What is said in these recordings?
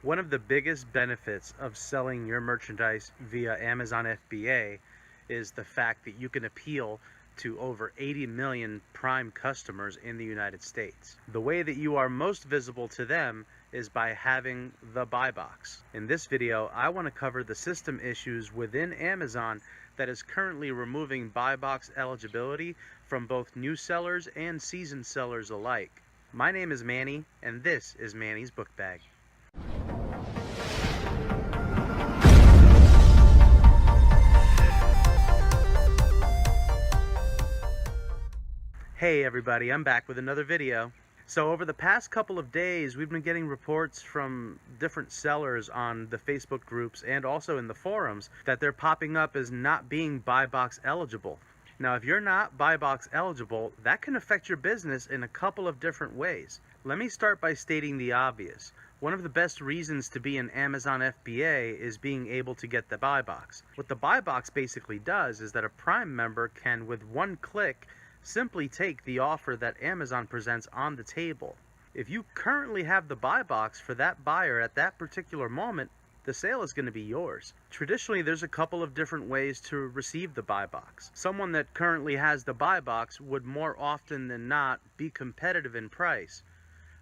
One of the biggest benefits of selling your merchandise via Amazon FBA is the fact that you can appeal to over 80 million prime customers in the United States. The way that you are most visible to them is by having the buy box. In this video, I want to cover the system issues within Amazon that is currently removing buy box eligibility from both new sellers and seasoned sellers alike. My name is Manny, and this is Manny's Book Bag. Hey everybody, I'm back with another video. So over the past couple of days, we've been getting reports from different sellers on the Facebook groups and also in the forums that they're popping up as not being buy box eligible. Now, if you're not buy box eligible, that can affect your business in a couple of different ways. Let me start by stating the obvious. One of the best reasons to be an Amazon FBA is being able to get the buy box. What the buy box basically does is that a Prime member can, with one click, simply take the offer that Amazon presents on the table. If you currently have the buy box for that buyer at that particular moment, the sale is going to be yours. Traditionally, there's a couple of different ways to receive the buy box. Someone that currently has the buy box would more often than not be competitive in price.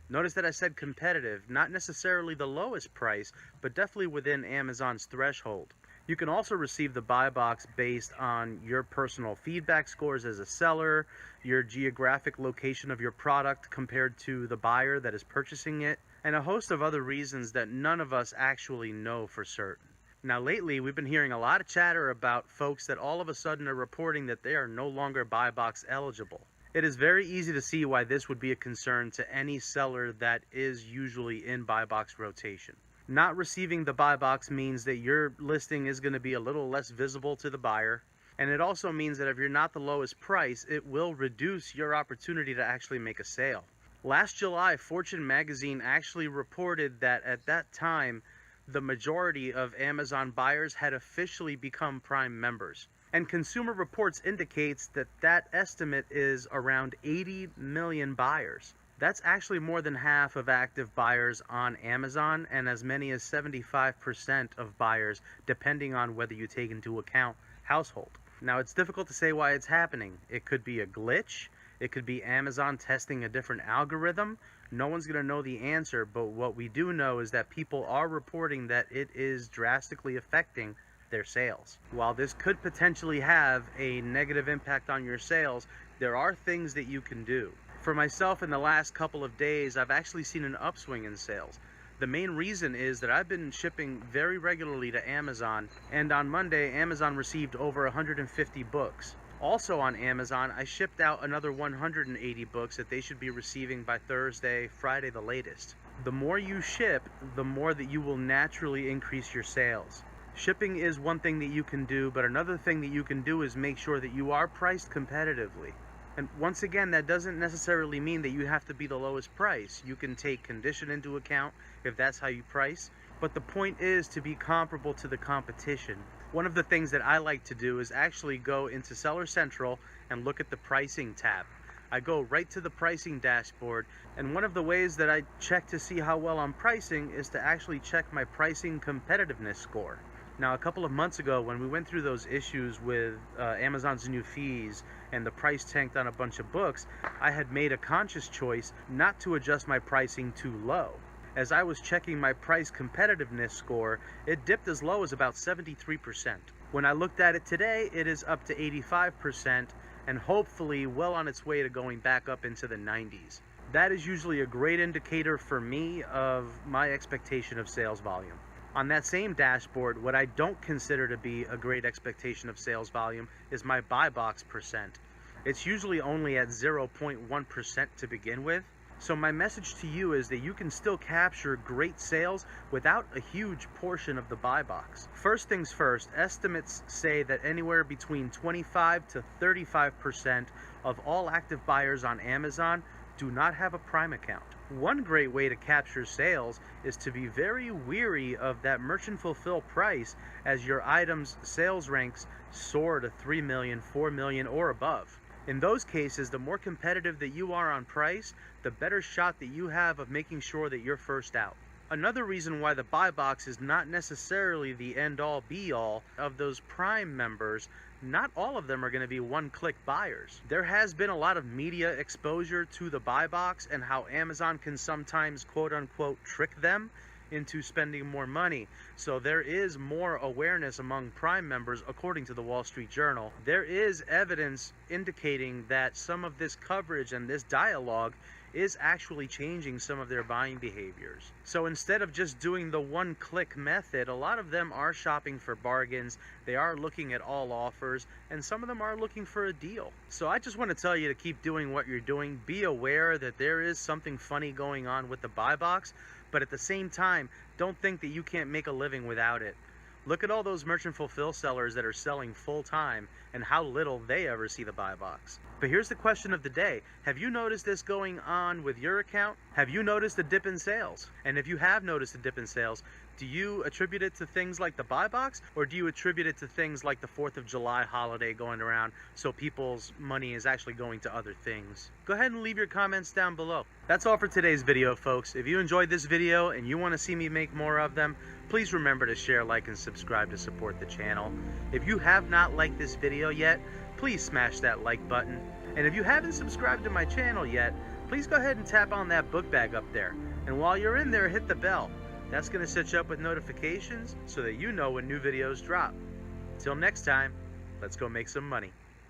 Notice that I said competitive, not necessarily the lowest price, but definitely within Amazon's threshold. You can also receive the buy box based on your personal feedback scores as a seller, your geographic location of your product compared to the buyer that is purchasing it, and a host of other reasons that none of us actually know for certain. Now lately, we've been hearing a lot of chatter about folks that all of a sudden are reporting that they are no longer buy box eligible. It is very easy to see why this would be a concern to any seller that is usually in buy box rotation. Not receiving the buy box means that your listing is going to be a little less visible to the buyer, and it also means that if you're not the lowest price, it will reduce your opportunity to actually make a sale. Last July, Fortune magazine actually reported that at that time, the majority of Amazon buyers had officially become Prime members. And Consumer Reports indicates that that estimate is around 80 million buyers. That's actually more than half of active buyers on Amazon, and as many as 75% of buyers, depending on whether you take into account household. Now, it's difficult to say why it's happening. It could be a glitch. It could be Amazon testing a different algorithm. No one's going to know the answer, but what we do know is that people are reporting that it is drastically affecting their sales. While this could potentially have a negative impact on your sales, there are things that you can do. For myself, in the last couple of days, I've actually seen an upswing in sales. The main reason is that I've been shipping very regularly to Amazon, and on Monday, Amazon received over 150 books. Also on Amazon, I shipped out another 180 books that they should be receiving by Thursday, Friday the latest. The more you ship, the more that you will naturally increase your sales. Shipping is one thing that you can do, but another thing that you can do is make sure that you are priced competitively. And once again, that doesn't necessarily mean that you have to be the lowest price. You can take condition into account if that's how you price. But the point is to be comparable to the competition. One of the things that I like to do is actually go into Seller Central and look at the pricing tab. I go right to the pricing dashboard, and one of the ways that I check to see how well I'm pricing is to actually check my pricing competitiveness score. Now, a couple of months ago, when we went through those issues with Amazon's new fees and the price tanked on a bunch of books, I had made a conscious choice not to adjust my pricing too low. As I was checking my price competitiveness score, it dipped as low as about 73%. When I looked at it today, it is up to 85% and hopefully well on its way to going back up into the 90s. That is usually a great indicator for me of my expectation of sales volume. On that same dashboard, what I don't consider to be a great expectation of sales volume is my buy box percent. It's usually only at 0.1% to begin with. So my message to you is that you can still capture great sales without a huge portion of the buy box. First things first, estimates say that anywhere between 25 to 35% of all active buyers on Amazon do not have a Prime account. One great way to capture sales is to be very weary of that merchant fulfill price as your item's sales ranks soar to 3 million, 4 million, or above. In those cases, the more competitive that you are on price, the better shot that you have of making sure that you're first out. Another reason why the buy box is not necessarily the end-all be-all of those Prime members, not all of them are going to be one-click buyers. There has been a lot of media exposure to the buy box and how Amazon can sometimes quote-unquote trick them into spending more money. So there is more awareness among Prime members, according to the Wall Street Journal. There is evidence indicating that some of this coverage and this dialogue is actually changing some of their buying behaviors. So instead of just doing the one-click method, a lot of them are shopping for bargains, they are looking at all offers, and some of them are looking for a deal. So I just want to tell you to keep doing what you're doing. Be aware that there is something funny going on with the buy box, but at the same time, don't think that you can't make a living without it. Look at all those merchant fulfill sellers that are selling full-time and how little they ever see the buy box. But here's the question of the day. Have you noticed this going on with your account? Have you noticed a dip in sales? And if you have noticed a dip in sales, do you attribute it to things like the buy box, or do you attribute it to things like the 4th of July holiday going around, so people's money is actually going to other things? Go ahead and leave your comments down below. That's all for today's video, folks. If you enjoyed this video and you want to see me make more of them, please remember to share, like, and subscribe to support the channel. If you have not liked this video yet, please smash that like button. And if you haven't subscribed to my channel yet, please go ahead and tap on that book bag up there. And while you're in there, hit the bell. That's going to set you up with notifications so that you know when new videos drop. Till next time, let's go make some money.